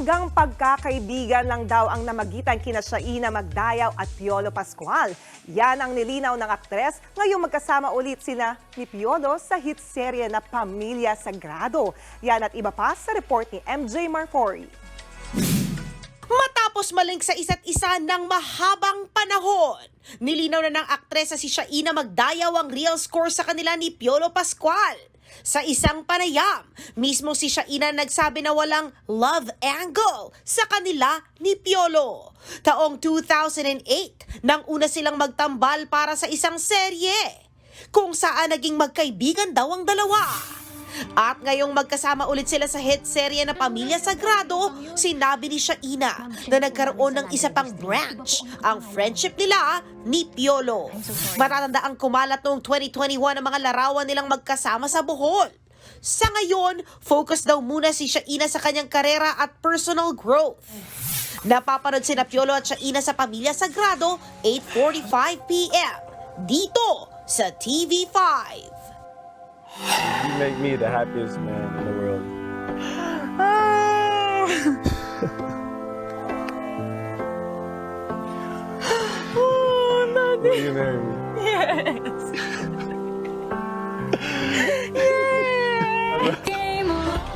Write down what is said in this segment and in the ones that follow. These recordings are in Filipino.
Hanggang pagkakaibigan lang daw ang namagitan kina Shaina Magdayaw at Piolo Pascual. Yan ang nilinaw ng aktres ngayong magkasama ulit sila ni Piolo sa hit serye na Pamilya Sagrado. Yan at iba pa sa report ni MJ Marfori. Matapos malink sa isa't isa ng mahabang panahon, nilinaw na ng aktres na si Shaina Magdayaw ang real score sa kanila ni Piolo Pascual. Sa isang panayam, mismo si Shaina nagsabi na walang love angle sa kanila ni Piolo. Taong 2008, nang una silang magtambal para sa isang serye, kung saan naging magkaibigan daw ang dalawa. At ngayong magkasama ulit sila sa hit serye na Pamilya Sagrado, sinabi ni Shaina na nagkaroon ng isa pang branch, ang friendship nila ni Piolo. Matatanda ang kumalat noong 2021 ang mga larawan nilang magkasama sa Bohol. Sa ngayon, focus daw muna si Shaina sa kanyang karera at personal growth. Napapanood sina Piolo at Shaina sa Pamilya Sagrado, 8:45 p.m. dito sa TV5. You make me the happiest man in the world. Will you marry me?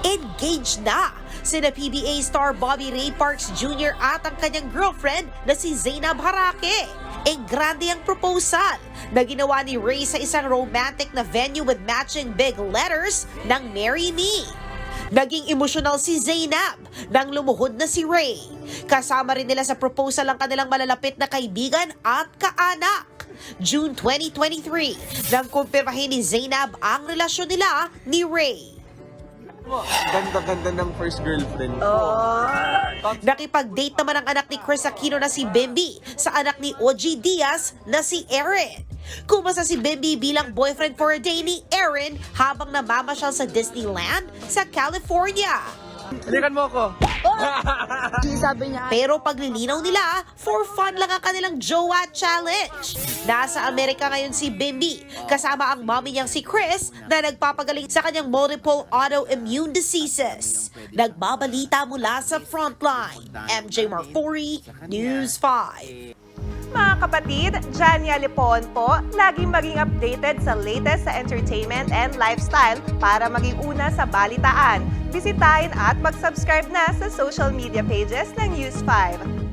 Engaged na sina PBA star Bobby Ray Parks Jr. at ang kanyang girlfriend na si Zainab Harake. Grande ang proposal na ginawa ni Ray sa isang romantic na venue with matching big letters ng Marry Me. Naging emosyonal si Zainab nang lumuhod na si Ray. Kasama rin nila sa proposal ang kanilang malalapit na kaibigan at kaanak. June 2023, nang kumpirmahin ni Zainab ang relasyon nila ni Ray. Ganda-ganda ng first girlfriend. Nakipag-date naman ang anak ni Chris Aquino na si Bimby sa anak ni OG Diaz na si Erin. Kumasa si Bimby bilang boyfriend for a day ni Erin habang namamasyal sa Disneyland sa California. Halikan mo ako. Sabi niya, Pero paglilinaw nila, for fun lang ang kanilang jowa challenge. Nasa Amerika ngayon si Bimby, kasama ang mommy niyang si Chris na nagpapagaling sa kanyang multiple autoimmune diseases. Nagbabalita mula sa Frontline. MJ Marfori, News 5. Mga kapatid, Jania Lipon po, laging maging updated sa latest sa entertainment and lifestyle para maging una sa balitaan. Bisitahin at mag-subscribe na sa social media pages ng News 5.